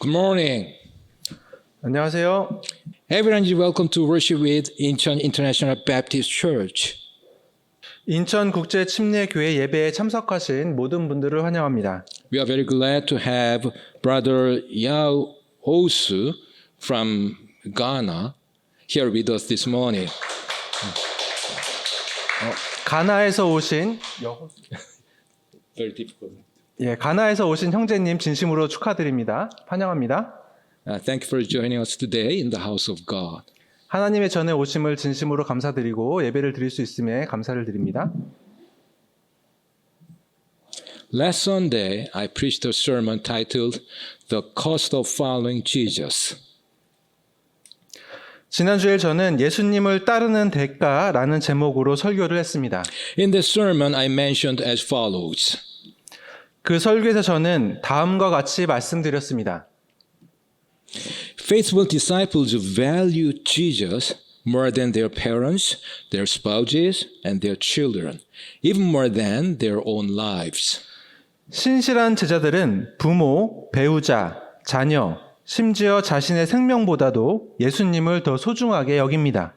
Good morning. 안녕하세요. Everyone is welcome to worship with Incheon International Baptist Church. 인천 국제 침례 교회 예배에 참석하신 모든 분들을 환영합니다. We are very glad to have Brother Yao Osu from Ghana here with us this morning. 가나에서 오신 Very difficult. 가나에서 오신 형제님 진심으로 축하드립니다. 환영합니다. Thank you for joining us today in the house of God. 하나님의 전에 오심을 진심으로 감사드리고 예배를 드릴 수 있음에 감사를 드립니다. Last Sunday, I preached a sermon titled The Cost of Following Jesus. 지난주에 저는 예수님을 따르는 대가라는 제목으로 설교를 했습니다. In this sermon, I mentioned as follows. 그 설교에서 저는 다음과 같이 말씀드렸습니다. Faithful disciples value Jesus more than their parents, their spouses, and their children, even more than their own lives. 신실한 제자들은 부모, 배우자, 자녀, 심지어 자신의 생명보다도 예수님을 더 소중하게 여깁니다.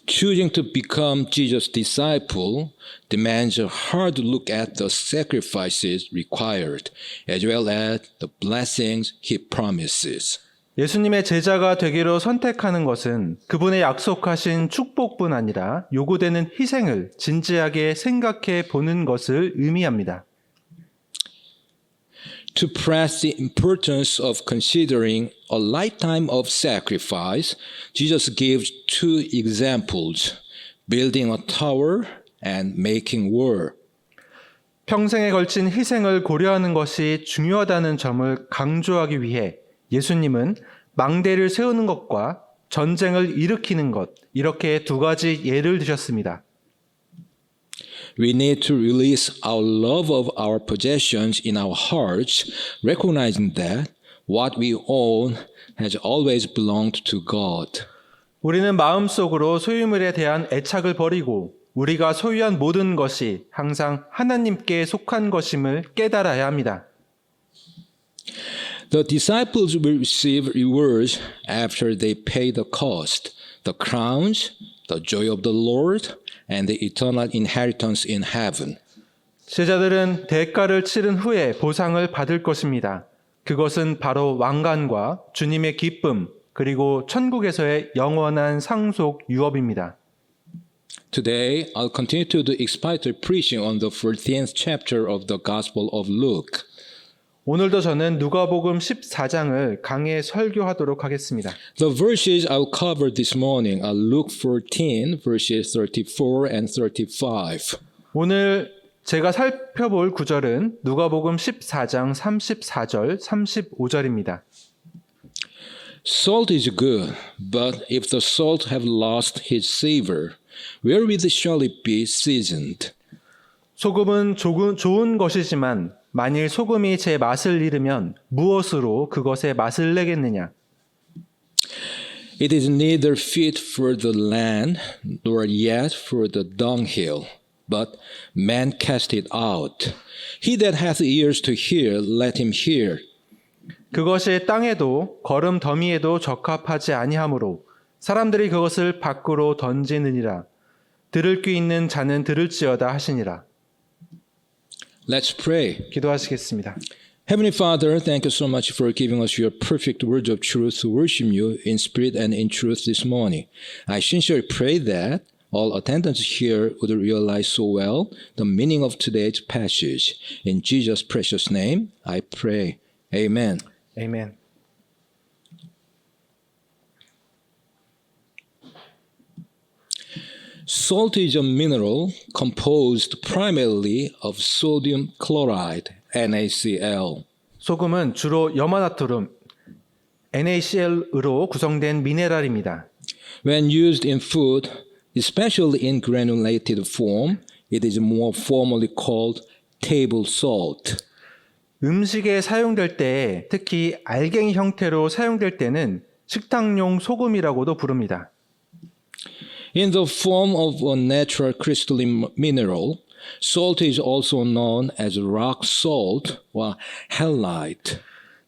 Choosing to become Jesus' disciple demands a hard look at the sacrifices required, as well as the blessings he promises. 예수님의 제자가 되기로 선택하는 것은 그분의 약속하신 축복뿐 아니라 요구되는 희생을 진지하게 생각해 보는 것을 의미합니다. To press the importance of considering a lifetime of sacrifice, Jesus gives two examples, building a tower and making war. 평생에 걸친 희생을 고려하는 것이 중요하다는 점을 강조하기 위해 예수님은 망대를 세우는 것과 전쟁을 일으키는 것, 이렇게 두 가지 예를 드셨습니다. We need to release our love of our possessions in our hearts, recognizing that what we own has always belonged to God. 우리는 마음속으로 소유물에 대한 애착을 버리고 우리가 소유한 모든 것이 항상 하나님께 속한 것임을 깨달아야 합니다. The disciples will receive rewards after they pay the cost, the crowns, the joy of the Lord, and the eternal inheritance in heaven. 제자들은 대가를 치른 후에 보상을 받을 것입니다. 그것은 바로 왕관과 주님의 기쁨, 그리고 천국에서의 영원한 상속 유업입니다. Today, I'll continue to do expository preaching on the 14th chapter of the Gospel of Luke. 오늘도 저는 누가복음 14장을 강해 설교하도록 하겠습니다. The verses I'll cover this morning are Luke 14, verses 34 and 35. 오늘 제가 살펴볼 구절은 누가복음 14장 34절, 35절입니다. Salt is good, but if the salt have lost his savor, wherewith shall it be seasoned? 소금은 좋은 것이지만 만일 소금이 제 맛을 잃으면 무엇으로 그것의 맛을 내겠느냐? It is neither fit for the land, nor yet for the dunghill, but man cast it out. He that hath ears to hear, let him hear. 그것이 땅에도 거름 더미에도 적합하지 아니하므로 사람들이 그것을 밖으로 던지느니라. 들을 귀 있는 자는 들을지어다 하시니라. Let's pray. 기도하시겠습니다. Heavenly Father, thank you so much for giving us your perfect words of truth to worship you in spirit and in truth this morning. I sincerely pray that all attendants here would realize so well the meaning of today's passage. In Jesus' precious name, I pray. Amen. 아멘. Salt is a mineral composed primarily of sodium chloride, NaCl. 소금은 주로 염화나트륨, NaCl으로 구성된 미네랄입니다. When used in food, especially in granulated form, it is more formally called table salt. 음식에 사용될 때, 특히 알갱이 형태로 사용될 때는 식탁용 소금이라고도 부릅니다. In the form of a natural crystalline mineral, salt is also known as rock salt or halite.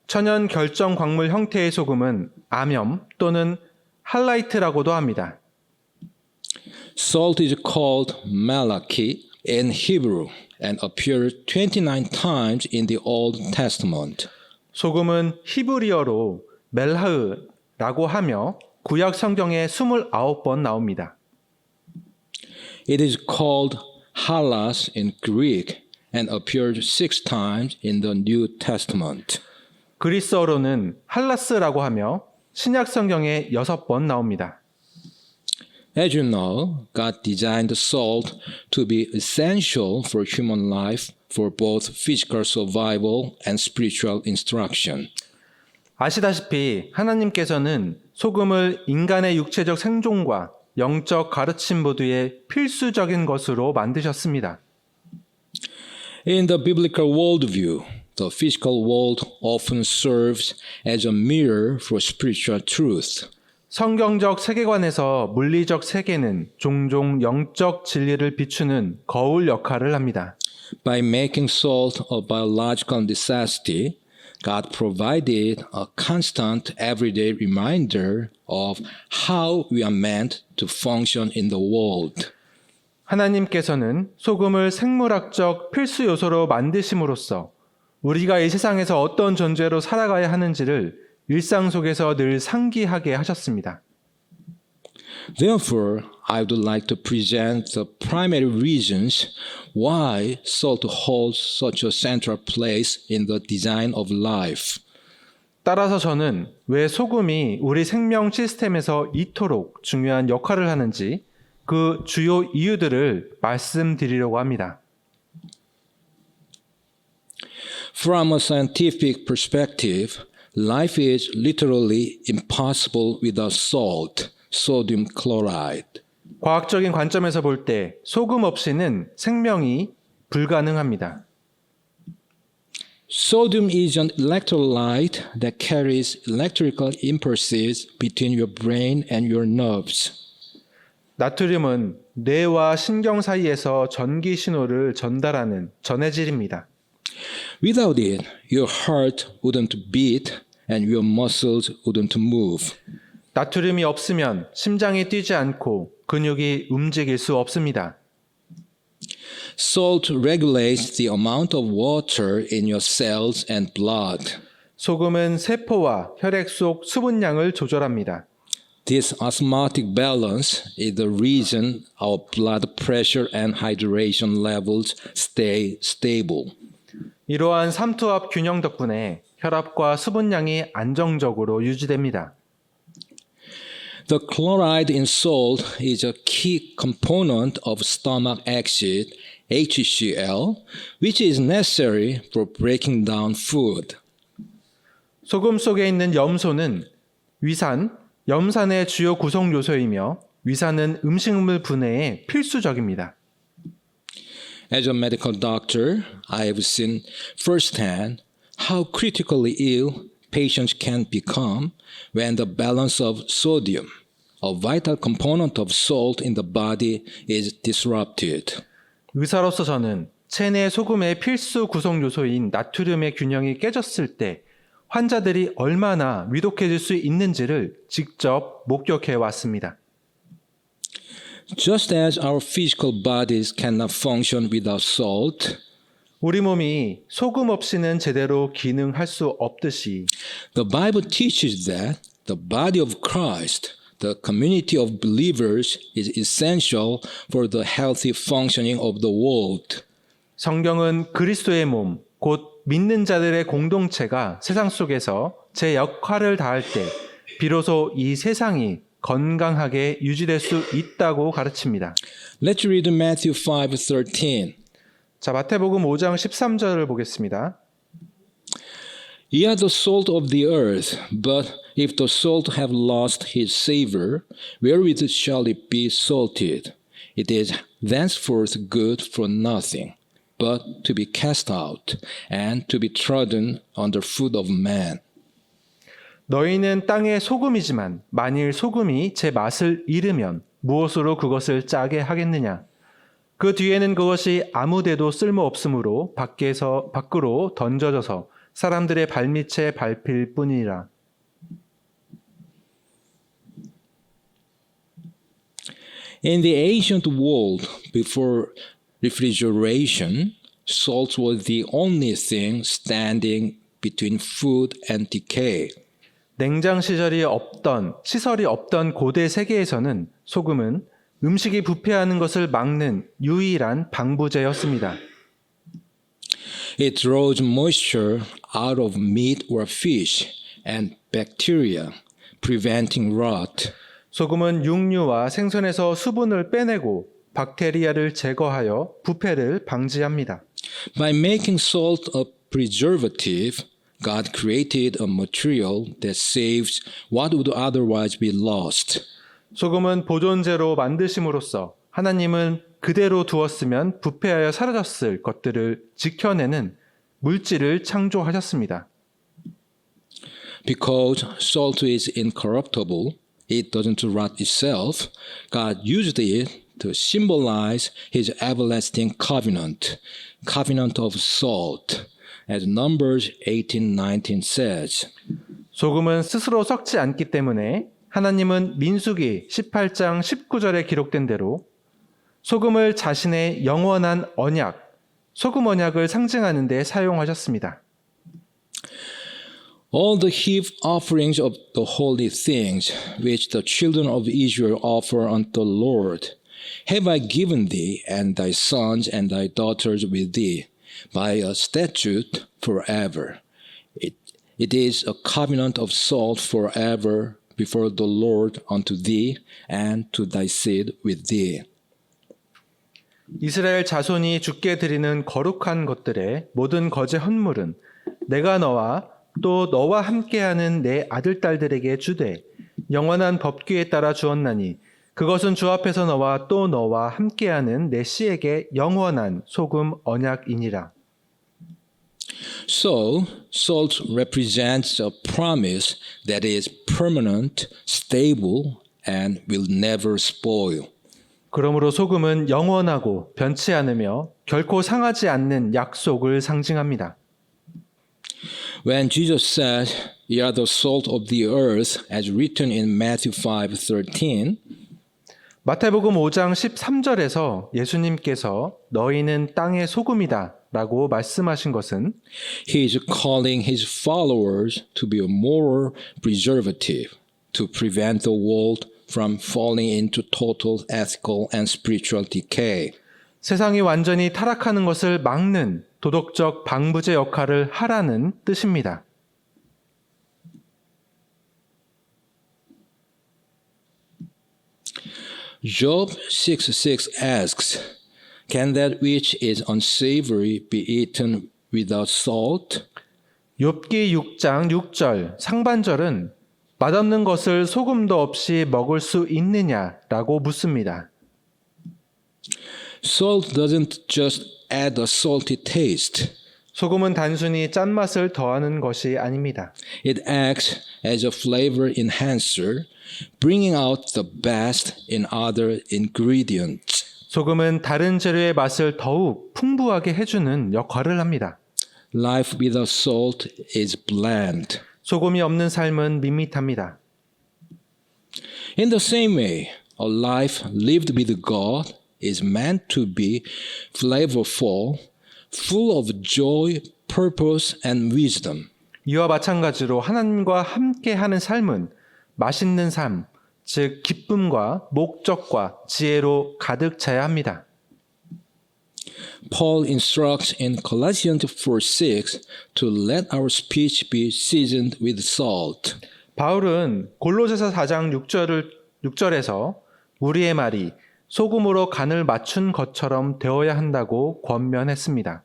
천연 결정 광물 형태의 소금은 아뼘 또는 할라이트라고도 합니다. Salt is called malaki in Hebrew and appears 29 times in the Old Testament. 소금은 히브리어로 멜하으라고 하며 구약 성경에 29번 나옵니다. It is called halas in Greek and appears 6 times in the New Testament. 그리스어로는 할라스라고 하며 신약 성경에 6번 나옵니다. As you know, God designed salt to be essential for human life for both physical survival and spiritual instruction. 아시다시피 하나님께서는 소금을 인간의 육체적 생존과 영적 가르침 모두에 필수적인 것으로 만드셨습니다. In the biblical worldview, the physical world often serves as a mirror for spiritual truth. 성경적 세계관에서 물리적 세계는 종종 영적 진리를 비추는 거울 역할을 합니다. By making salt a biological necessity, God provided a constant everyday reminder of how we are meant to function in the world. 하나님께서는 소금을 생물학적 필수 요소로 만드심으로써 우리가 이 세상에서 어떤 존재로 살아가야 하는지를 일상 속에서 늘 상기하게 하셨습니다. Therefore, I would like to present the primary reasons why salt holds such a central place in the design of life. 따라서 저는 왜 소금이 우리 생명 시스템에서 이토록 중요한 역할을 하는지 그 주요 이유들을 말씀드리려고 합니다. From a scientific perspective, life is literally impossible without salt, sodium chloride. 과학적인 관점에서 볼 때 소금 없이는 생명이 불가능합니다. Sodium is an electrolyte that carries electrical impulses between your brain and your nerves. 나트륨은 뇌와 신경 사이에서 전기 신호를 전달하는 전해질입니다. Without it, your heart wouldn't beat and your muscles wouldn't move. 나트륨이 없으면 심장이 뛰지 않고 근육이 움직일 수 없습니다. Salt regulates the amount of water in your cells and blood. 소금은 세포와 혈액 속 수분량을 조절합니다. This osmotic balance is the reason our blood pressure and hydration levels stay stable. 이러한 삼투압 균형 덕분에 혈압과 수분량이 안정적으로 유지됩니다. The chloride in salt is a key component of stomach acid, HCl, which is necessary for breaking down food. 소금 속에 있는 염소는 염산의 주요 구성 요소이며 위산은 음식물 분해에 필수적입니다. As a medical doctor, I have seen firsthand how critically ill patients can become when the balance of sodium, a vital component of salt in the body, is disrupted. 의사로서 저는 체내 소금의 필수 구성 요소인 나트륨의 균형이 깨졌을 때 환자들이 얼마나 위독해질 수 있는지를 직접 목격해 왔습니다. Just as our physical bodies cannot function without salt, 우리 몸이 소금 없이는 제대로 기능할 수 없듯이 the Bible teaches that the body of Christ, the community of believers, is essential for the healthy functioning of the world. 성경은 그리스도의 몸, 곧 믿는 자들의 공동체가 세상 속에서 제 역할을 다할 때 비로소 이 세상이 건강하게 유지될 수 있다고 가르칩니다. Let's read Matthew 5:13. 자, 마태복음 5장 13절을 보겠습니다. Ye are the salt of the earth, but if the salt have lost his savor, wherewith shall it be salted? It is thenceforth good for nothing, but to be cast out, and to be trodden under foot of man. 너희는 땅의 소금이지만 만일 소금이 제 맛을 잃으면 무엇으로 그것을 짜게 하겠느냐? 그 뒤에는 그것이 아무데도 쓸모없으므로 밖으로 던져져서 사람들의 발밑에 밟힐 뿐이라. In the ancient world, before refrigeration, salt was the only thing standing between food and decay. 냉장 시설이 없던 고대 세계에서는 소금은 음식이 부패하는 것을 막는 유일한 방부제였습니다. It draws moisture out of meat or fish and bacteria, preventing rot. 소금은 육류와 생선에서 수분을 빼내고 박테리아를 제거하여 부패를 방지합니다. By making salt a preservative, God created a material that saves what would otherwise be lost. 소금은 보존제로 만드심으로써 하나님은 그대로 두었으면 부패하여 사라졌을 것들을 지켜내는 물질을 창조하셨습니다. Because salt is incorruptible, it doesn't rot itself, God used it to symbolize his everlasting covenant of salt, as Numbers 18:19 says. 소금은 스스로 썩지 않기 때문에 하나님은 민수기 18장 19절에 기록된 대로 소금을 자신의 영원한 언약, 소금 언약을 상징하는 데 사용하셨습니다. All the heap offerings of the holy things which the children of Israel offer unto the Lord have I given thee and thy sons and thy daughters with thee by a statute forever. It is a covenant of salt forever before the Lord unto thee and to thy seed with thee. 이스라엘 자손이 주께 드리는 거룩한 것들의 모든 거제 헌물은 내가 너와 또 너와 함께하는 내 아들 딸들에게 주되 영원한 법규에 따라 주었나니 그것은 주 앞에서 너와 또 너와 함께하는 내 씨에게 영원한 소금 언약이니라. So, salt represents a promise that is permanent, stable, and will never spoil. 그러므로 소금은 영원하고 변치 않으며 결코 상하지 않는 약속을 상징합니다. When Jesus said, "Ye are the salt of the earth," as written in Matthew 5:13, 마태복음 5장 13절에서 예수님께서 너희는 땅의 소금이다 라고 말씀하신 것은 he is calling his followers to be a moral preservative, to prevent the world from falling into total ethical and spiritual decay. 세상이 완전히 타락하는 것을 막는 도덕적 방부제 역할을 하라는 뜻입니다. Job 6:6 asks, "Can that which is unsavory be eaten without salt?" 욥기 6장 6절 상반절은 맛없는 것을 소금도 없이 먹을 수 있느냐라고 묻습니다. Salt doesn't just add a salty taste. 소금은 단순히 짠맛을 더하는 것이 아닙니다. It acts as a flavor enhancer, bringing out the best in other ingredients. 소금은 다른 재료의 맛을 더욱 풍부하게 해주는 역할을 합니다. Life without salt is bland. 소금이 없는 삶은 밋밋합니다. In the same way, a life lived with God is meant to be flavorful, full of joy, purpose, and wisdom. 이와 마찬가지로 하나님과 함께하는 삶은 맛있는 삶, 즉 기쁨과 목적과 지혜로 가득 차야 합니다. Paul instructs in Colossians 4:6 to let our speech be seasoned with salt. 바울은 골로새서 4장 6절에서 우리의 말이 소금으로 간을 맞춘 것처럼 되어야 한다고 권면했습니다.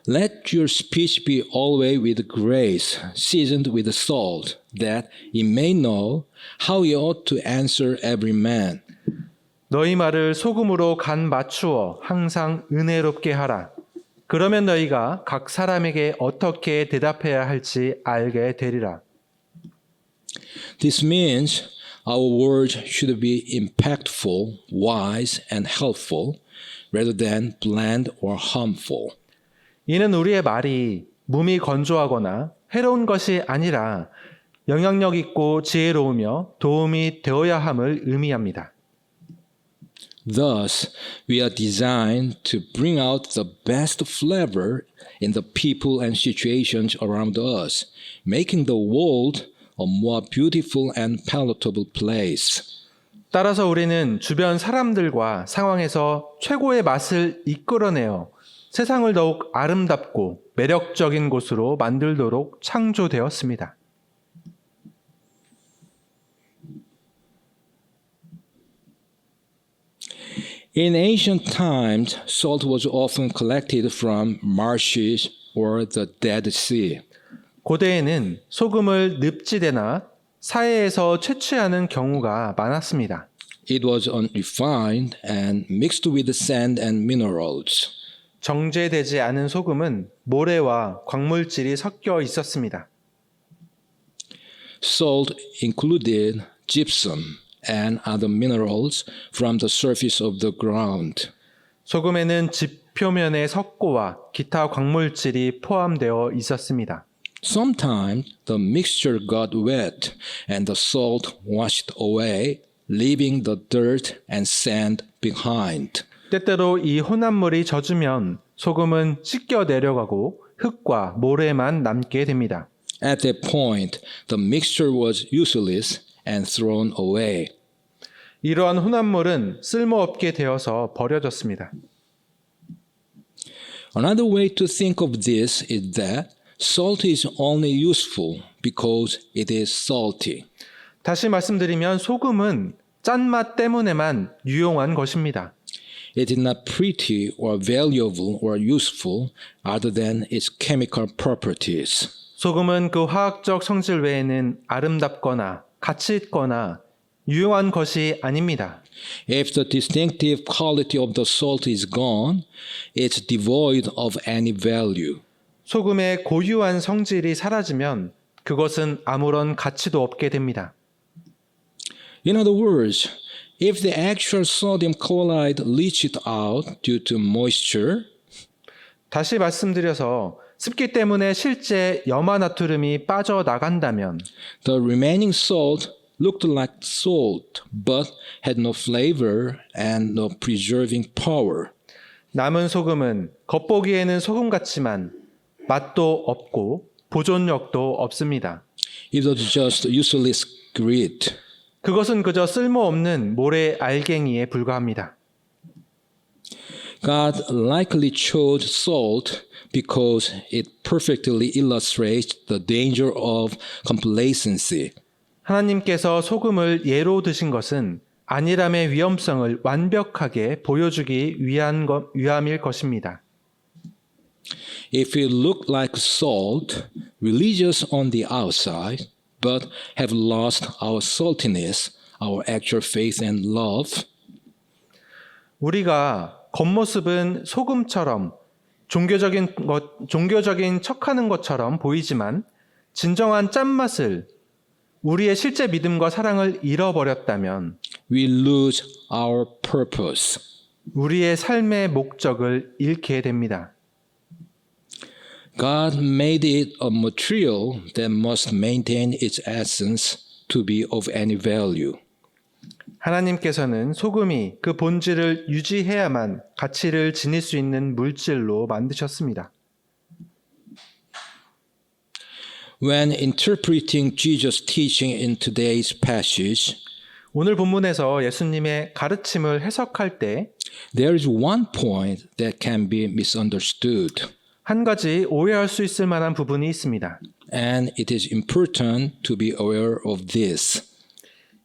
Let your speech be always with grace, seasoned with salt, that ye may know how ye ought to answer every man. 너희 말을 소금으로 간 맞추어 항상 은혜롭게 하라. 그러면 너희가 각 사람에게 어떻게 대답해야 할지 알게 되리라. This means our words should be impactful, wise, and helpful, rather than bland or harmful. 이는 우리의 말이 몸이 건조하거나 해로운 것이 아니라 영향력 있고 지혜로우며 도움이 되어야 함을 의미합니다. Thus, we are designed to bring out the best flavor in the people and situations around us, making the world a more beautiful and palatable place. 따라서 우리는 주변 사람들과 상황에서 최고의 맛을 이끌어내어 세상을 더욱 아름답고 매력적인 곳으로 만들도록 창조되었습니다. In ancient times, salt was often collected from marshes or the Dead Sea. 고대에는 소금을 늪지대나 사해에서 채취하는 경우가 많았습니다. It was unrefined and mixed with sand and minerals. 정제되지 않은 소금은 모래와 광물질이 섞여 있었습니다. Salt included gypsum and other minerals from the surface of the ground. 소금에는 집 표면의 석고와 기타 광물질이 포함되어 있었습니다. Sometimes the mixture got wet and the salt washed away, leaving the dirt and sand behind. 때때로 이 혼합물이 젖으면 소금은 씻겨 내려가고 흙과 모래만 남게 됩니다. At that point, the mixture was useless and thrown away. 이러한 혼합물은 쓸모없게 되어서 버려졌습니다. Another way to think of this is that salt is only useful because it is salty. 다시 말씀드리면 소금은 짠맛 때문에만 유용한 것입니다. It is not pretty or valuable or useful other than its chemical properties. 소금은 그 화학적 성질 외에는 아름답거나 가치 있거나 유용한 것이 아닙니다. If the distinctive quality of the salt is gone, it's devoid of any value. 소금의 고유한 성질이 사라지면 그것은 아무런 가치도 없게 됩니다. In other words, if the actual sodium chloride leached out due to moisture, 다시 말씀드려서 습기 때문에 실제 염화나트륨이 빠져나간다면 the remaining salt looked like salt but had no flavor and no preserving power. 남은 소금은 겉보기에는 소금 같지만 맛도 없고 보존력도 없습니다. It was just useless grit. 그것은 그저 쓸모없는 모래 알갱이에 불과합니다. God likely chose salt because it perfectly illustrates the danger of complacency. 하나님께서 소금을 예로 드신 것은 안일함의 위험성을 완벽하게 보여주기 위함일 것입니다. If we look like salt, religious on the outside, but have lost our saltiness, our actual faith and love, 우리가 겉모습은 소금처럼 종교적인 척하는 것처럼 보이지만 진정한 짠맛을 우리의 실제 믿음과 사랑을 잃어버렸다면 we lose our purpose. 우리의 삶의 목적을 잃게 됩니다. God made it a material that must maintain its essence to be of any value. 하나님께서는 소금이 그 본질을 유지해야만 가치를 지닐 수 있는 물질로 만드셨습니다. When interpreting Jesus' teaching in today's passage, 오늘 본문에서 예수님의 가르침을 해석할 때 there is one point that can be misunderstood, 한 가지 오해할 수 있을 만한 부분이 있습니다. and it is important to be aware of this.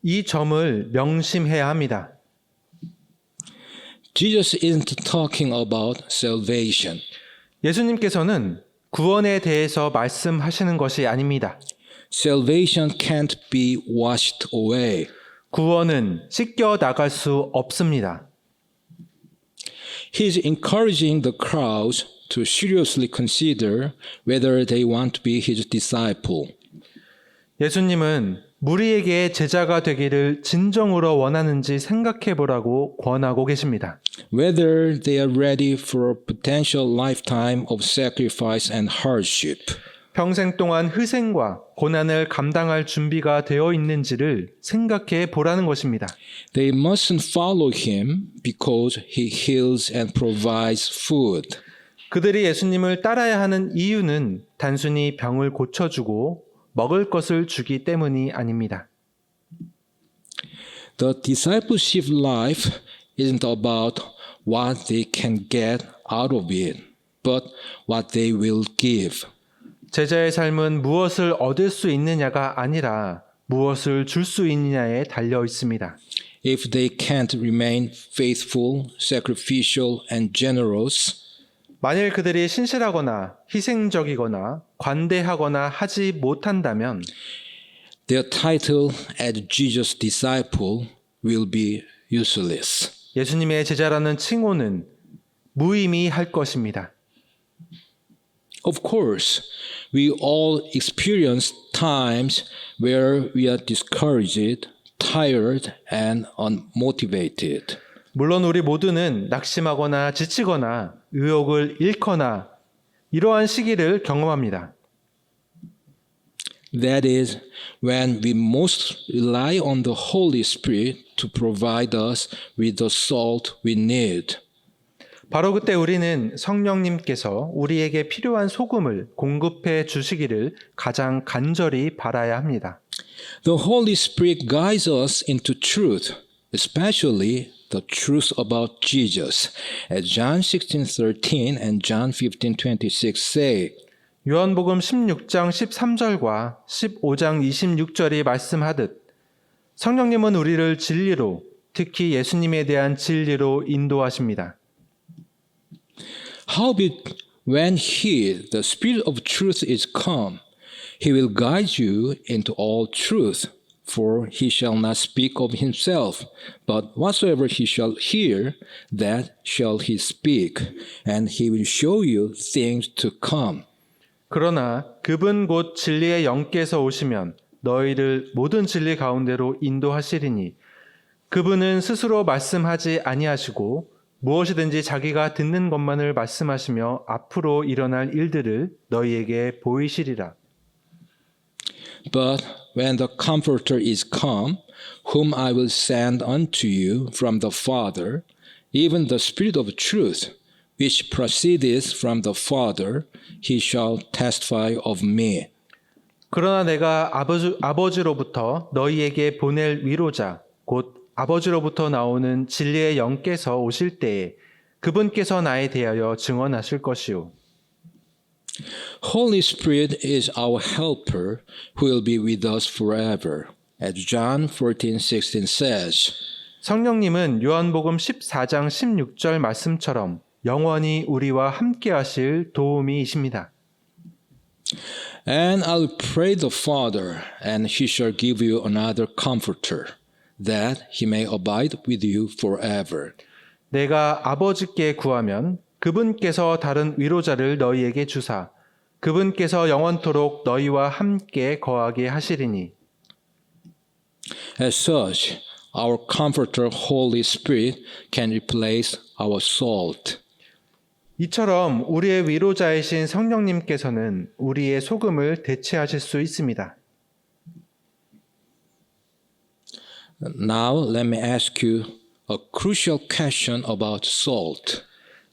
이 점을 명심해야 합니다. Jesus isn't talking about salvation. 예수님께서는 구원에 대해서 말씀하시는 것이 아닙니다. Salvation can't be washed away. 구원은 씻겨 나갈 수 없습니다. He's encouraging the crowds to seriously consider whether they want to be his disciple. 예수님은 무리에게 제자가 되기를 진정으로 원하는지 생각해 보라고 권하고 계십니다. whether they are ready for a potential lifetime of sacrifice and hardship. 평생 동안 희생과 고난을 감당할 준비가 되어 있는지를 생각해 보라는 것입니다. They mustn't follow him because he heals and provides food. 그들이 예수님을 따라야 하는 이유는 단순히 병을 고쳐주고 먹을 것을 주기 때문이 아닙니다. The discipleship life isn't about what they can get out of it, but what they will give. 제자의 삶은 무엇을 얻을 수 있느냐가 아니라 무엇을 줄 수 있느냐에 달려 있습니다. If they can't remain faithful, sacrificial, and generous, 만일 그들이 신실하거나 희생적이거나 관대하거나 하지 못한다면 their title as Jesus' disciple will be useless. 예수님의 제자라는 칭호는 무의미할 것입니다. Of course, we all experience times where we are discouraged, tired, and unmotivated. 물론 우리 모두는 낙심하거나 지치거나 의욕을 잃거나 이러한 시기를 경험합니다. That is when we most rely on the Holy Spirit to provide us with the salt we need. 바로 그때 우리는 성령님께서 우리에게 필요한 소금을 공급해 주시기를 가장 간절히 바라야 합니다. The Holy Spirit guides us into truth, especially the truth about Jesus, as John 16:13 and John 15:26 say. 요한복음 16장 13절과 15장 26절이 말씀하듯 성령님은 우리를 진리로, 특히 예수님에 대한 진리로 인도하십니다. Howbeit, when he, the Spirit of truth, is come, he will guide you into all truth. For he shall not speak of himself, but whatsoever he shall hear, that shall he speak, and he will show you things to come. 그러나 그분 곧 진리의 영께서 오시면 너희를 모든 진리 가운데로 인도하시리니 그분은 스스로 말씀하지 아니하시고 무엇이든지 자기가 듣는 것만을 말씀하시며 앞으로 일어날 일들을 너희에게 보이시리라. But when the Comforter is come, whom I will send unto you from the Father, even the Spirit of truth, which proceedeth from the Father, he shall testify of me. 그러나 내가 아버지로부터 너희에게 보낼 위로자, 곧 아버지로부터 나오는 진리의 영께서 오실 때에 그분께서 나에 대하여 증언하실 것이요. Holy Spirit is our helper who will be with us forever, as John 14:16 says. 성령님은 요한복음 14장 16절 말씀처럼 영원히 우리와 함께 하실 도우미이십니다. And I'll pray the Father, and he shall give you another comforter, that he may abide with you forever. 내가 아버지께 구하면 그분께서 다른 위로자를 너희에게 주사 그분께서 영원토록 너희와 함께 거하게 하시리니. As such, our comforter Holy Spirit can replace our salt. 이처럼 우리의 위로자이신 성령님께서는 우리의 소금을 대체하실 수 있습니다. Now let me ask you a crucial question about salt.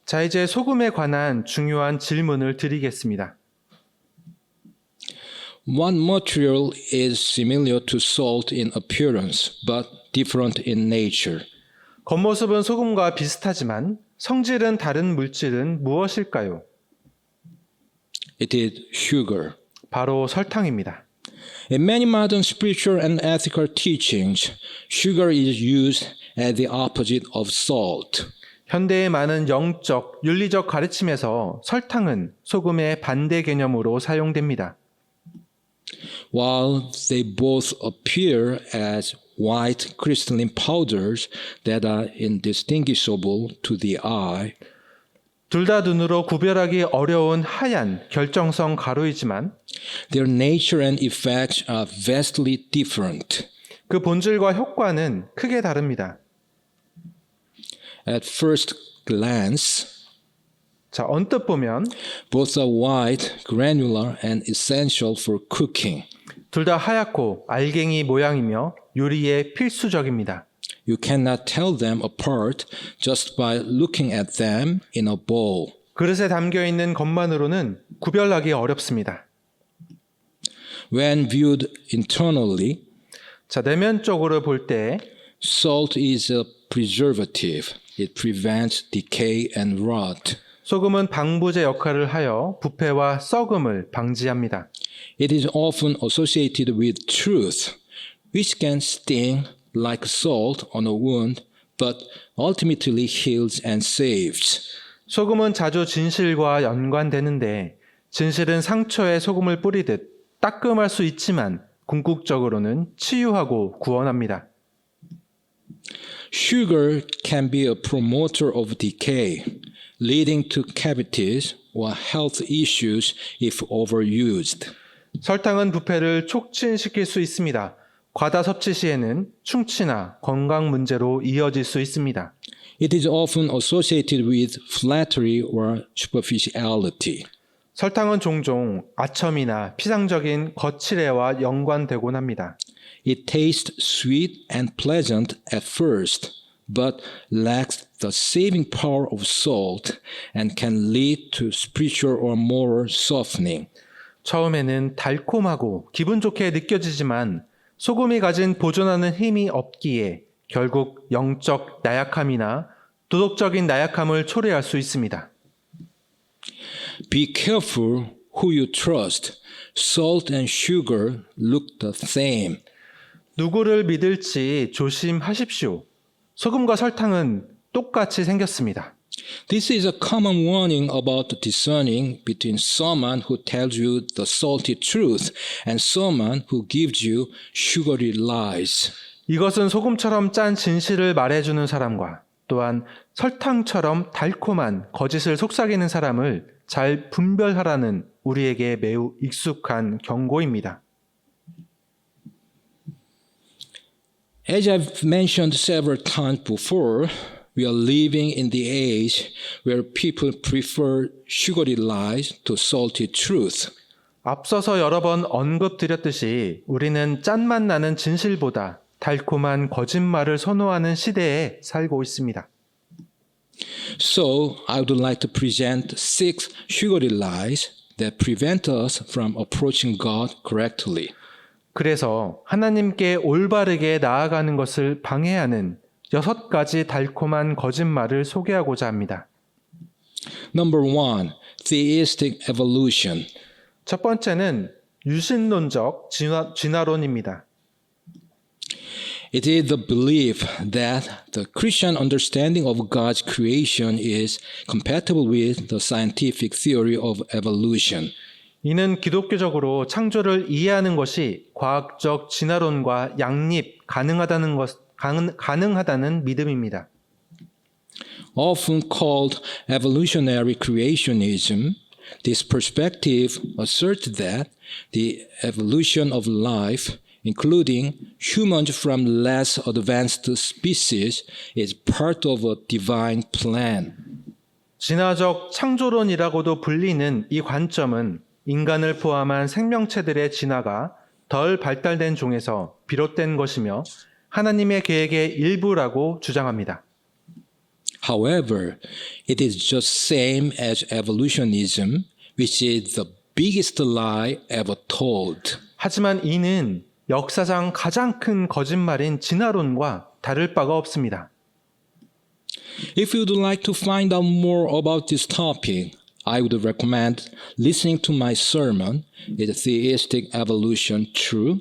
자, 이제 소금에 관한 중요한 질문을 드리겠습니다. One material is similar to salt in appearance, but different in nature. 겉모습은 소금과 비슷하지만 성질은 다른 물질은 무엇일까요? It is sugar. 바로 설탕입니다. In many modern spiritual and ethical teachings, sugar is used as the opposite of salt. 현대의 많은 영적, 윤리적 가르침에서 설탕은 소금의 반대 개념으로 사용됩니다. While they both appear as white crystalline powders that are indistinguishable to the eye, 둘 다 눈으로 구별하기 어려운 하얀 결정성 가루이지만 their nature and effects are vastly different. 그 본질과 효과는 크게 다릅니다. At first glance, 자, 언뜻 보면 both are white, granular, and essential for cooking. 둘 다 하얗고 알갱이 모양이며 요리에 필수적입니다. You cannot tell them apart just by looking at them in a bowl. 그릇에 담겨 있는 것만으로는 구별하기 어렵습니다. When viewed internally, 자, 내면적으로 볼 때 salt is a preservative. It prevents decay and rot. 소금은 방부제 역할을 하여 부패와 썩음을 방지합니다. It is often associated with truth, which can sting like salt on a wound, but ultimately heals and saves. 소금은 자주 진실과 연관되는데 진실은 상처에 소금을 뿌리듯 따끔할 수 있지만 궁극적으로는 치유하고 구원합니다. Sugar can be a promoter of decay, leading to cavities or health issues if overused. 설탕은 부패를 촉진시킬 수 있습니다. 과다 섭취 시에는 충치나 건강 문제로 이어질 수 있습니다. It is often associated with flattery or superficiality. 설탕은 종종 아첨이나 피상적인 거칠애와 연관되곤 합니다. It tastes sweet and pleasant at first, but lacks the saving power of salt and can lead to spiritual or moral softening. 처음에는 달콤하고 기분 좋게 느껴지지만 소금이 가진 보존하는 힘이 없기에 결국 영적 나약함이나 도덕적인 나약함을 초래할 수 있습니다. Be careful who you trust. Salt and sugar look the same. 누구를 믿을지 조심하십시오. 소금과 설탕은 똑같이 생겼습니다. This is a common warning about discerning between someone who tells you the salty truth and someone who gives you sugary lies. 이것은 소금처럼 짠 진실을 말해주는 사람과 또한 설탕처럼 달콤한 거짓을 속삭이는 사람을 잘 분별하라는 우리에게 매우 익숙한 경고입니다. As I've mentioned several times before, we are living in the age where people prefer sugary lies to salty truth. 앞서서 여러 번 언급드렸듯이 우리는 짠맛 나는 진실보다 달콤한 거짓말을 선호하는 시대에 살고 있습니다. So, I would like to present 6 sugary lies that prevent us from approaching God correctly. 그래서 하나님께 올바르게 나아가는 것을 방해하는 6가지 달콤한 거짓말을 소개하고자 합니다. Number 1, theistic evolution. 첫 번째는 유신론적 진화론입니다. It is the belief that the Christian understanding of God's creation is compatible with the scientific theory of evolution. 이는 기독교적으로 창조를 이해하는 것이 과학적 진화론과 양립 가능하다는 믿음입니다. Often called evolutionary creationism, this perspective asserts that the evolution of life, including humans from less advanced species, is part of a divine plan. 진화적 창조론이라고도 불리는 이 관점은 인간을 포함한 생명체들의 진화가 덜 발달된 종에서 비롯된 것이며 하나님의 계획의 일부라고 주장합니다. However, it is just same as evolutionism, which is the biggest lie ever told. 하지만 이는 역사상 가장 큰 거짓말인 진화론과 다를 바가 없습니다. If you'd like to find out more about this topic, I would recommend listening to my sermon, Is Theistic Evolution True?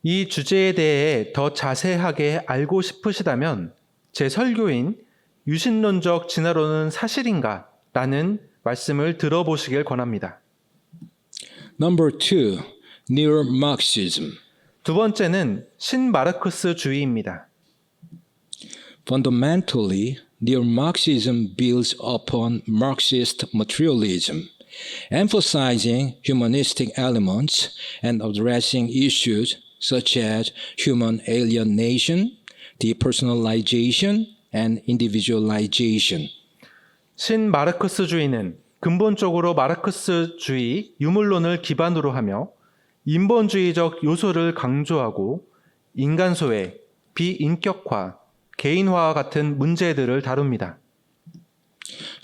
이 주제에 대해 더 자세하게 알고 싶으시다면 제 설교인 유신론적 진화론은 사실인가? 라는 말씀을 들어보시길 권합니다. Number 2, Neo-Marxism. 두 번째는 신마르크스주의입니다. Fundamentally, neo-Marxism builds upon Marxist materialism, emphasizing humanistic elements and addressing issues such as human alienation, depersonalization, and individualization. 신마르크스주의는 근본적으로 마르크스주의 유물론을 기반으로 하며 인본주의적 요소를 강조하고 인간소외, 비인격화, 개인화와 같은 문제들을 다룹니다.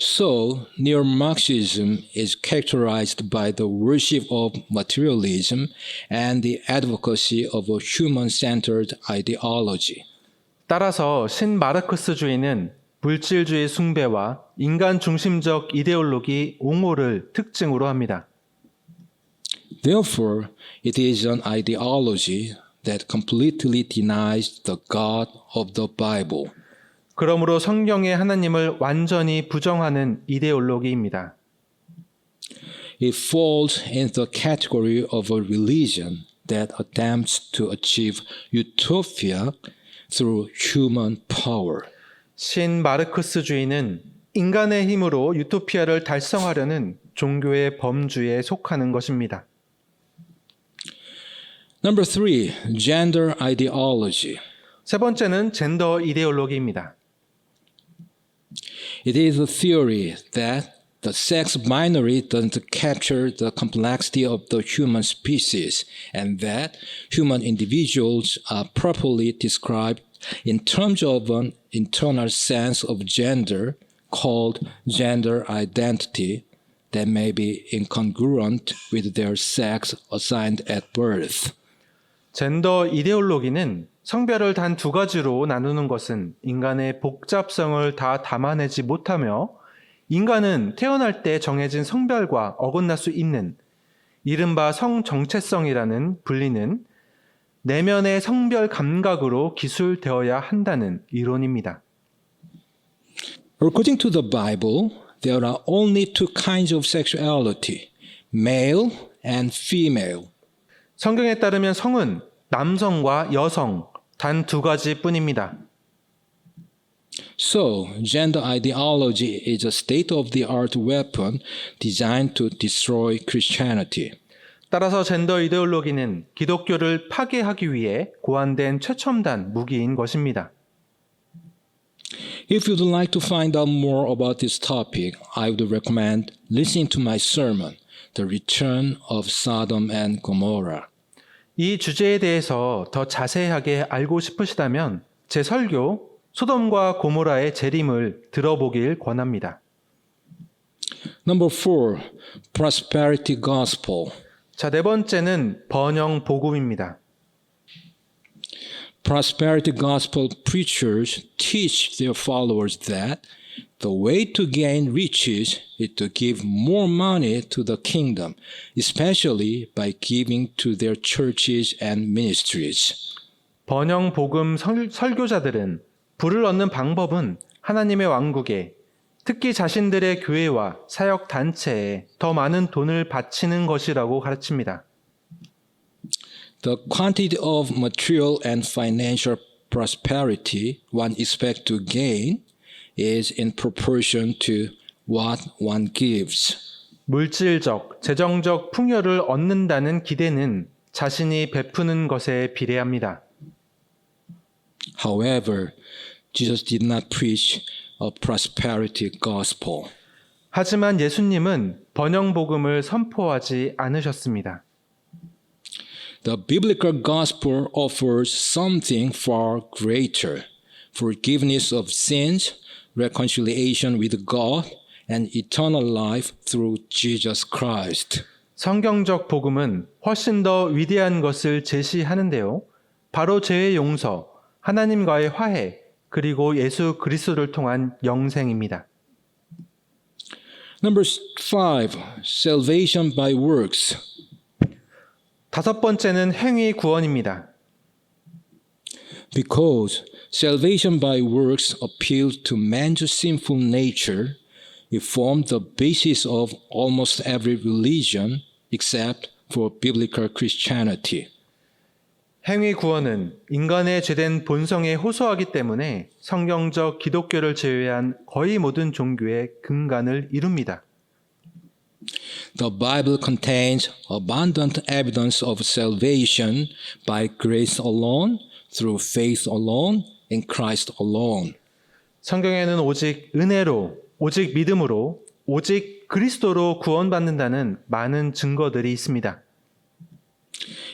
So, neo-Marxism is characterized by the worship of materialism and the advocacy of a human-centered ideology. 따라서 신마르크스주의는 물질주의 숭배와 인간 중심적 이데올로기 옹호를 특징으로 합니다. Therefore, it is an ideology that completely denies the God of the Bible. 그러므로 성경의 하나님을 완전히 부정하는 이데올로기입니다. It falls in the category of a religion that attempts to achieve utopia through human power. 신마르크스주의는 인간의 힘으로 유토피아를 달성하려는 종교의 범주에 속하는 것입니다. Number 3, gender ideology. 세 번째는 젠더 이데올로기입니다. It is a theory that the sex binary doesn't capture the complexity of the human species and that human individuals are properly described in terms of an internal sense of gender called gender identity that may be incongruent with their sex assigned at birth. 젠더 이데올로기는 성별을 단 두 가지로 나누는 것은 인간의 복잡성을 다 담아내지 못하며 인간은 태어날 때 정해진 성별과 어긋날 수 있는 이른바 성정체성이라는 불리는 내면의 성별 감각으로 기술되어야 한다는 이론입니다. According to the Bible, there are only two kinds of sexuality, male and female. 성경에 따르면 성은 남성과 여성 단 두 가지뿐입니다. So, gender ideology is a state-of-the-art weapon designed to destroy Christianity. 따라서 젠더 이데올로기는 기독교를 파괴하기 위해 고안된 최첨단 무기인 것입니다. If you'd like to find out more about this topic, I would recommend listening to my sermon, The Return of Sodom and Gomorrah. 이 주제에 대해서 더 자세하게 알고 싶으시다면 제 설교 소돔과 고모라의 재림을 들어보길 권합니다. Number 4, prosperity gospel. 자, 네 번째는 번영 복음입니다. Prosperity gospel preachers teach their followers that the way to gain riches is to give more money to the kingdom, especially by giving to their churches and ministries. 번영 복음 설교자들은 부를 얻는 방법은 하나님의 왕국에 특히 자신들의 교회와 사역 단체에 더 많은 돈을 바치는 것이라고 가르칩니다. The quantity of material and financial prosperity one expects to gain is in proportion to what one gives. 물질적, 재정적 풍요를 얻는다는 기대는 자신이 베푸는 것에 비례합니다. However, Jesus did not preach a prosperity gospel. 하지만 예수님은 번영 복음을 선포하지 않으셨습니다. The biblical gospel offers something far greater: forgiveness of sins, reconciliation with God, and eternal life through Jesus Christ. 성경적 복음은 훨씬 더 위대한 것을 제시하는데요. 바로 죄의 용서, 하나님과의 화해, 그리고 예수 그리스도를 통한 영생입니다. Number 5, salvation by works. 다섯 번째는 행위 구원입니다. Because salvation by works appeals to man's sinful nature, it formed the basis of almost every religion except for biblical Christianity. 행위 구원은 인간의 죄된 본성에 호소하기 때문에 성경적 기독교를 제외한 거의 모든 종교의 근간을 이룹니다. The Bible contains abundant evidence of salvation by grace alone, through faith alone, in Christ alone. 성경에는 오직 은혜로, 오직 믿음으로, 오직 그리스도로 구원받는다는 많은 증거들이 있습니다.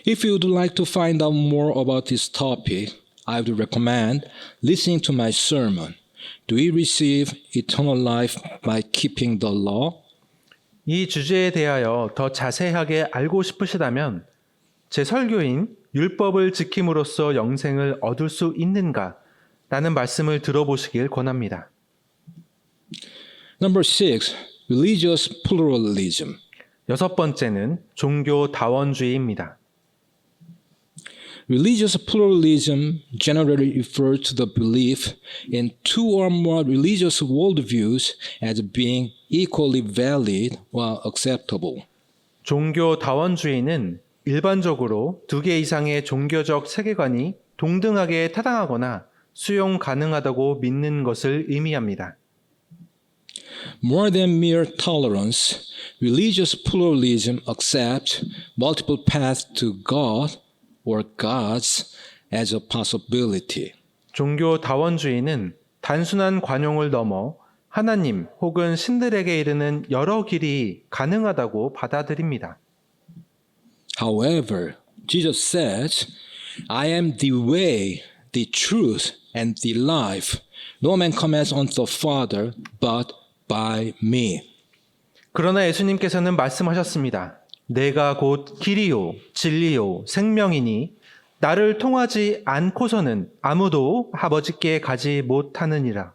If you would like to find out more about this topic, I would recommend listening to my sermon. Do we receive eternal life by keeping the law? 이 주제에 대하여 더 자세하게 알고 싶으시다면 제 설교인 율법을 지킴으로써 영생을 얻을 수 있는가? 라는 말씀을 들어보시길 권합니다. Number 6, religious pluralism. 여섯 번째는 종교 다원주의입니다. Religious pluralism generally refers to the belief in two or more religious worldviews as being equally valid or acceptable. 종교 다원주의는 일반적으로 두 개 이상의 종교적 세계관이 동등하게 타당하거나 수용 가능하다고 믿는 것을 의미합니다. More than mere tolerance, religious pluralism accepts multiple paths to God or gods as a possibility. 종교 다원주의는 단순한 관용을 넘어 하나님 혹은 신들에게 이르는 여러 길이 가능하다고 받아들입니다. However, Jesus says, I am the way, the truth, and the life. No man comes unto the Father but by me. 그러나 예수님께서는 말씀하셨습니다. 내가 곧 길이요, 진리요, 생명이니 나를 통하지 않고서는 아무도 아버지께 가지 못하느니라.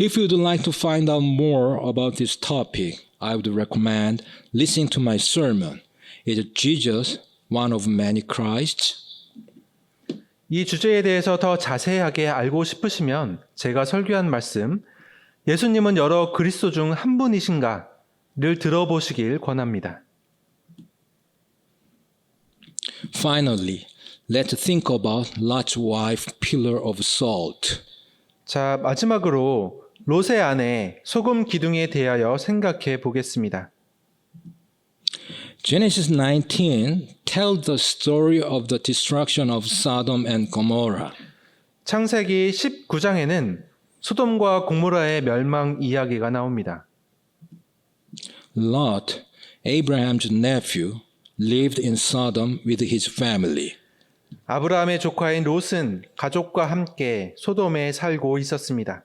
If you'd like to find out more about this topic, I would recommend listening to my sermon. Is Jesus one of many Christs? 이 주제에 대해서 더 자세하게 알고 싶으시면 제가 설교한 말씀, 예수님은 여러 그리스도 중 한 분이신가를 들어보시길 권합니다. Finally, let's think about Lot's wife, pillar of salt. 자, 마지막으로 롯의 아내 소금 기둥에 대하여 생각해 보겠습니다. Genesis 19 tells the story of the destruction of Sodom and Gomorrah. 창세기 19장에는 소돔과 고모라의 멸망 이야기가 나옵니다. Lot, Abraham's nephew, lived in Sodom with his family. 아브라함의 조카인 롯은 가족과 함께 소돔에 살고 있었습니다.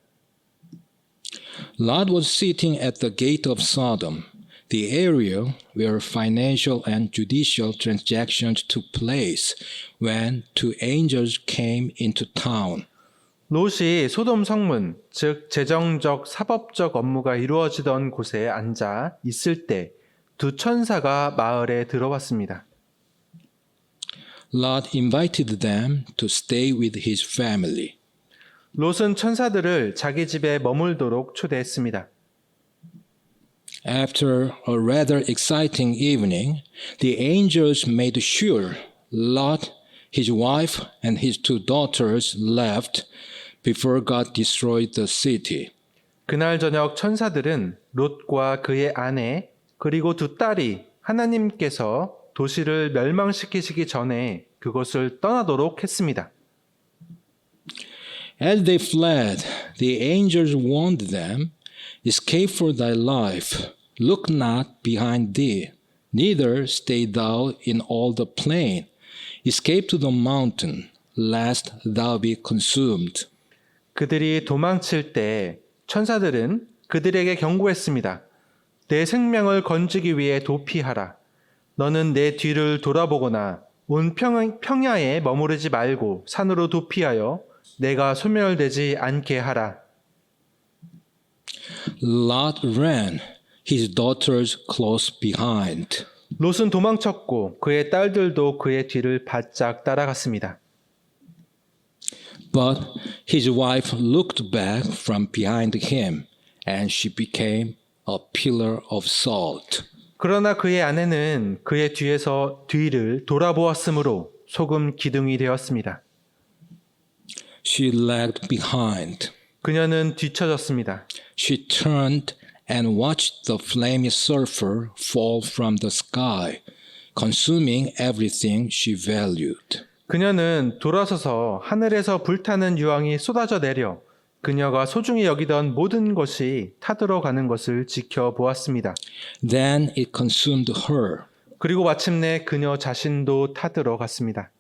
Lot was sitting at the gate of Sodom, the area where financial and judicial transactions took place, when two angels came into town. 롯이 소돔 성문, 즉 재정적, 사법적 업무가 이루어지던 곳에 앉아 있을 때 두 천사가 마을에 들어왔습니다. Lot invited them to stay with his family. 롯은 천사들을 자기 집에 머물도록 초대했습니다. After a rather exciting evening, the angels made sure Lot, his wife, and his two daughters left before God destroyed the city. 그날 저녁 천사들은 롯과 그의 아내 그리고 두 딸이 하나님께서 도시를 멸망시키시기 전에 그것을 떠나도록 했습니다. As they fled, the angels warned them, Escape for thy life, look not behind thee, neither stay thou in all the plain. Escape to the mountain, lest thou be consumed. 그들이 도망칠 때 천사들은 그들에게 경고했습니다. 내 생명을 건지기 위해 도피하라. 너는 내 뒤를 돌아보거나 온 평야에 머무르지 말고 산으로 도피하여 내가 소멸되지 않게 하라. Lot ran, his daughters close behind. 롯은 도망쳤고 그의 딸들도 그의 뒤를 바짝 따라갔습니다. But his wife looked back from behind him, and she became a pillar of salt. 그러나 그의 아내는 그의 뒤에서 뒤를 돌아보았으므로 소금 기둥이 되었습니다. She lagged behind. 그녀는 뒤처졌습니다. She turned and watched the flaming sulfur fall from the sky, consuming everything she valued. 그녀는 돌아서서 하늘에서 불타는 유황이 쏟아져 내려 그녀가 소중히 여기던 모든 것이 타들어가는 것을 지켜보았습니다. Then it consumed her. 그리고 마침내 그녀 자신도 타들어갔습니다.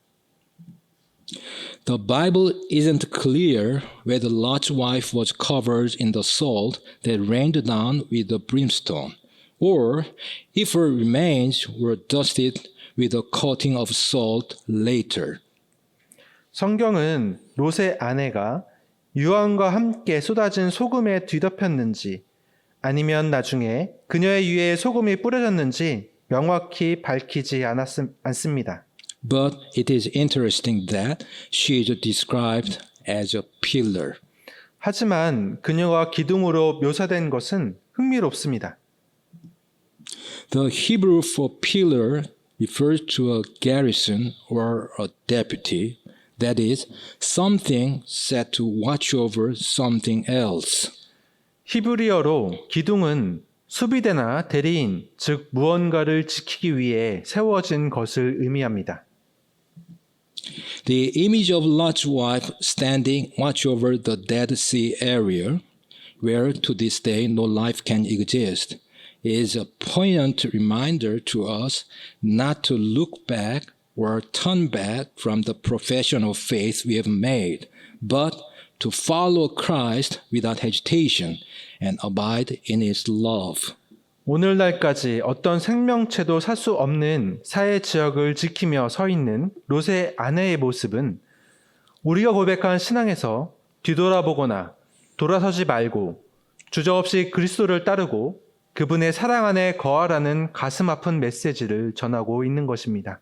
The Bible isn't clear whether Lot's wife was covered in the salt that rained down with the brimstone, or if her remains were dusted with a coating of salt later. 성경은 롯의 아내가 유황과 함께 쏟아진 소금에 뒤덮였는지 아니면 나중에 그녀의 위에 소금이 뿌려졌는지 명확히 밝히지 않습니다. But it is interesting that she is described as a pillar. 하지만 그녀가 기둥으로 묘사된 것은 흥미롭습니다. The Hebrew for pillar refers to a garrison or a deputy, that is, something set to watch over something else. 히브리어로 기둥은 수비대나 대리인, 즉 무언가를 지키기 위해 세워진 것을 의미합니다. The image of Lot's wife standing watch over the Dead Sea area, where to this day no life can exist, is a poignant reminder to us not to look back or turn back from the profession of faith we have made, but to follow Christ without hesitation and abide in his love. 오늘날까지 어떤 생명체도 살 수 없는 사회 지역을 지키며 서 있는 롯의 아내의 모습은 우리가 고백한 신앙에서 뒤돌아보거나 돌아서지 말고 주저없이 그리스도를 따르고 그분의 사랑 안에 거하라는 가슴 아픈 메시지를 전하고 있는 것입니다.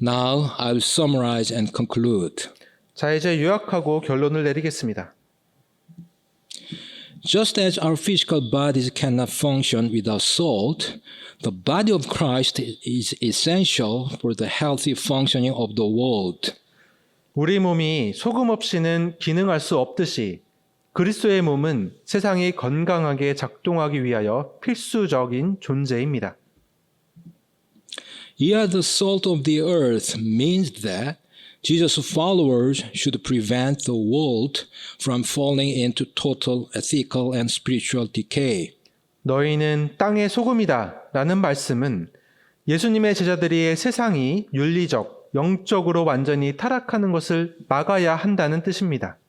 Now I'll summarize and conclude. 자, 이제 요약하고 결론을 내리겠습니다. Just as our physical bodies cannot function without salt, the body of Christ is essential for the healthy functioning of the world. 우리 몸이 소금 없이는 기능할 수 없듯이 그리스도의 몸은 세상이 건강하게 작동하기 위하여 필수적인 존재입니다. Ye are the salt of the earth means that Jesus' followers should prevent the world from falling into total ethical and spiritual decay. 너희는 땅의 소금이다 라는 말씀은 예수님의 제자들이 세상이 윤리적, 영적으로 완전히 타락하는 것을 막아야 한다는 뜻입니다.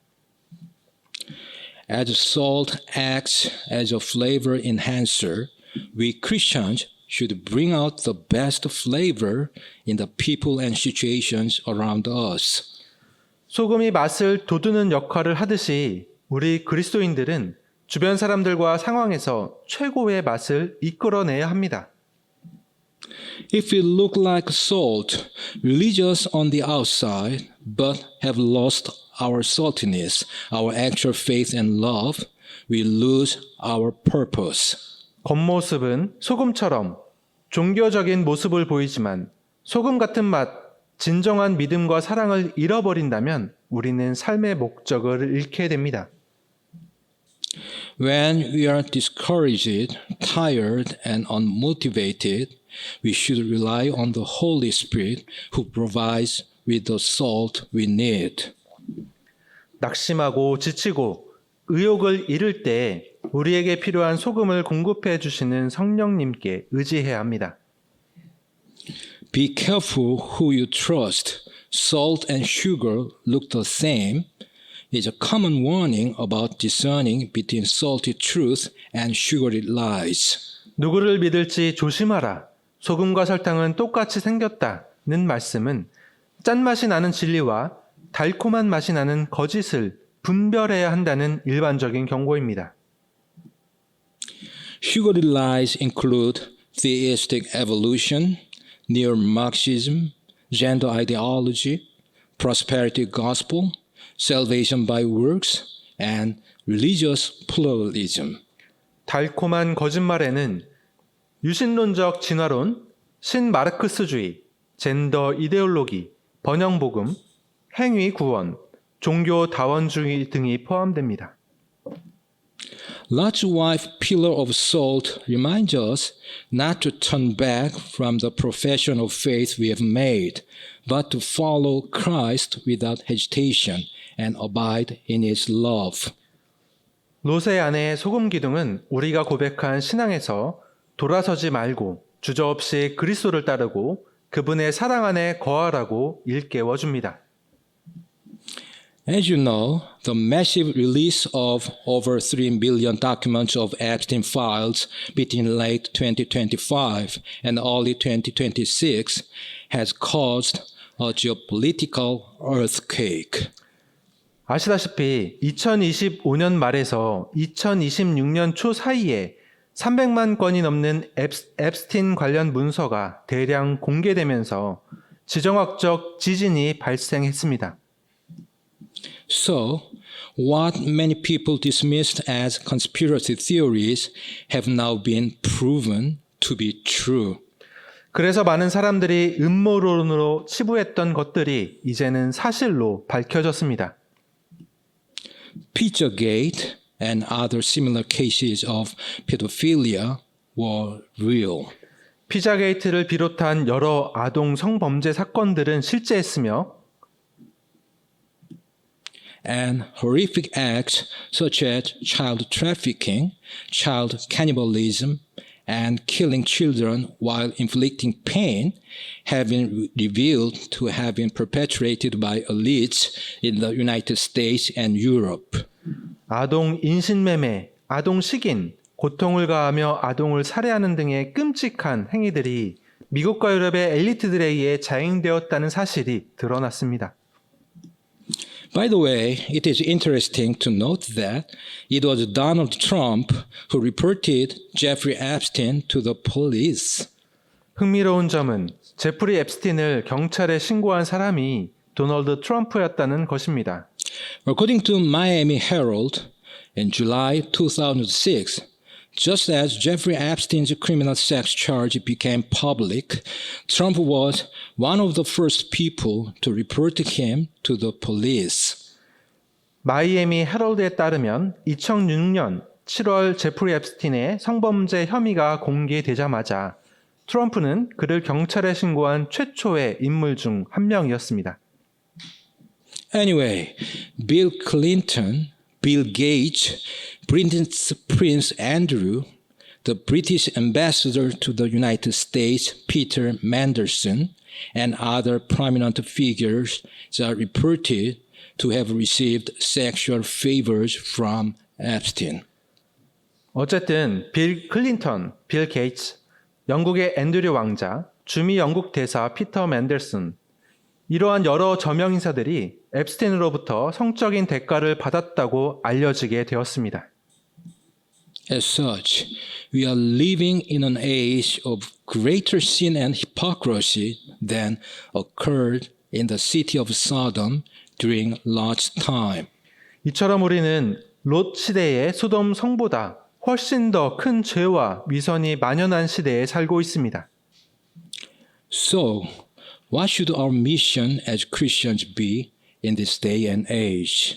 As salt acts as a flavor enhancer, we Christians should bring out the best flavor in the people and situations around us. 소금이 맛을 돋우는 역할을 하듯이 우리 그리스도인들은 주변 사람들과 상황에서 최고의 맛을 이끌어내야 합니다. If we look like salt, religious on the outside, but have lost our saltiness, our actual faith and love, we lose our purpose. 겉모습은 소금처럼 종교적인 모습을 보이지만 소금 같은 맛, 진정한 믿음과 사랑을 잃어버린다면 우리는 삶의 목적을 잃게 됩니다. When we are discouraged, tired, and unmotivated, we should rely on the Holy Spirit who provides with the salt we need. 낙심하고 지치고 의욕을 잃을 때 우리에게 필요한 소금을 공급해 주시는 성령님께 의지해야 합니다. Be careful who you trust. Salt and sugar look the same. Is a common warning about discerning between salty truth and sugary lies. 누구를 믿을지 조심하라. 소금과 설탕은 똑같이 생겼다는 말씀은 짠맛이 나는 진리와 달콤한 맛이 나는 거짓을 분별해야 한다는 일반적인 경고입니다. Sugary lies include theistic evolution, neo-Marxism, gender ideology, prosperity gospel, salvation by works, and religious pluralism. 달콤한 거짓말에는 유신론적 진화론, 신마르크스주의, 젠더 이데올로기, 번영복음, 행위 구원, 종교 다원주의 등이 포함됩니다. Lot's wife, pillar of salt, reminds us not to turn back from the profession of faith we have made, but to follow Christ without hesitation and abide in his love. 롯의 아내 소금 기둥은 우리가 고백한 신앙에서 돌아서지 말고 주저없이 그리스도를 따르고 그분의 사랑 안에 거하라고 일깨워 줍니다. As you know, the massive release of over 3 million documents of Epstein files between late 2025 and early 2026 has caused a geopolitical earthquake. 아시다시피 2025년 말에서 2026년 초 사이에 300만 건이 넘는 앱스틴 관련 문서가 대량 공개되면서 지정학적 지진이 발생했습니다. So, what many people dismissed as conspiracy theories have now been proven to be true. 그래서 많은 사람들이 음모론으로 치부했던 것들이 이제는 사실로 밝혀졌습니다. Pizzagate and other similar cases of pedophilia were real. 피자게이트를 비롯한 여러 아동 성범죄 사건들은 실제했으며 And horrific acts such as child trafficking, child cannibalism, and killing children while inflicting pain have been revealed to have been perpetrated by elites in the United States and Europe. 아동 인신매매, 아동 식인, 고통을 가하며 아동을 살해하는 등의 끔찍한 행위들이 미국과 유럽의 엘리트들에 의해 자행되었다는 사실이 드러났습니다. By the way, it is interesting to note that it was Donald Trump who reported Jeffrey Epstein to the police. 흥미로운 점은 제프리 앱스틴을 경찰에 신고한 사람이 도널드 트럼프였다는 것입니다. According to Miami Herald, in July 2006, just as Jeffrey Epstein's criminal sex charge became public, Trump was one of the first people to report him to the police. 마이애미 헤럴드에 따르면 2006년 7월 제프리 앱스틴의 성범죄 혐의가 공개되자마자 트럼프는 그를 경찰에 신고한 최초의 인물 중 한 명이었습니다. Anyway, Bill Clinton, Bill Gates, Britain's Prince Andrew, the British ambassador to the United States, Peter Mandelson, and other prominent figures are reported to have received sexual favors from Epstein. 어쨌든 빌 클린턴, 빌 게이츠, 영국의 앤드류 왕자, 주미 영국 대사 피터 맨델슨, 이러한 여러 저명 인사들이 앱스틴으로부터 성적인 대가를 받았다고 알려지게 되었습니다. As such, we are living in an age of greater sin and hypocrisy than occurred in the city of Sodom during Lot's time. 이처럼 우리는 롯 시대의 소돔 성보다 훨씬 더 큰 죄와 위선이 만연한 시대에 살고 있습니다. So, what should our mission as Christians be in this day and age?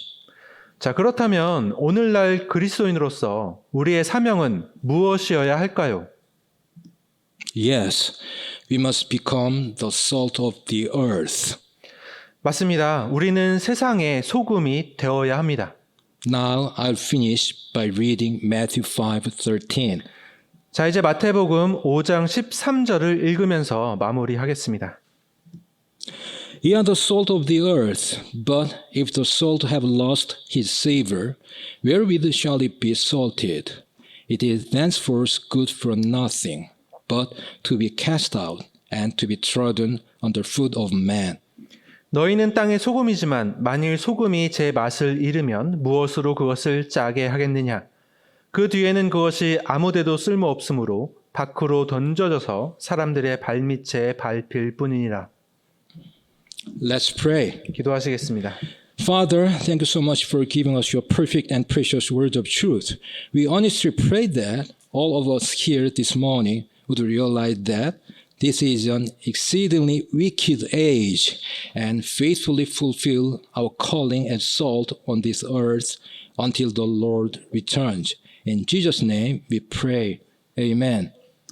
자, 그렇다면 오늘날 그리스도인으로서 우리의 사명은 무엇이어야 할까요? Yes, we must become the salt of the earth. 맞습니다. 우리는 세상의 소금이 되어야 합니다. Now I'll finish by reading Matthew 5:13. 자, 이제 마태복음 5장 13절을 읽으면서 마무리하겠습니다. Ye are the salt of the earth, but if the salt have lost his savor, wherewith shall it be salted? It is thenceforth good for nothing, but to be cast out and to be trodden under foot of men. 너희는 땅의 소금이지만 만일 소금이 제 맛을 잃으면 무엇으로 그것을 짜게 하겠느냐? 그 뒤에는 그것이 아무데도 쓸모없으므로 밖으로 던져져서 사람들의 발밑에 밟힐 뿐이니라. Let's pray. 기도하시겠습니다. Father, thank you so much for giving us your perfect and precious words of truth. We honestly pray that all of us here this morning would realize that This is an exceedingly wicked age, and faithfully fulfill our calling as salt on this earth until the Lord returns. In Jesus' name we pray. Amen.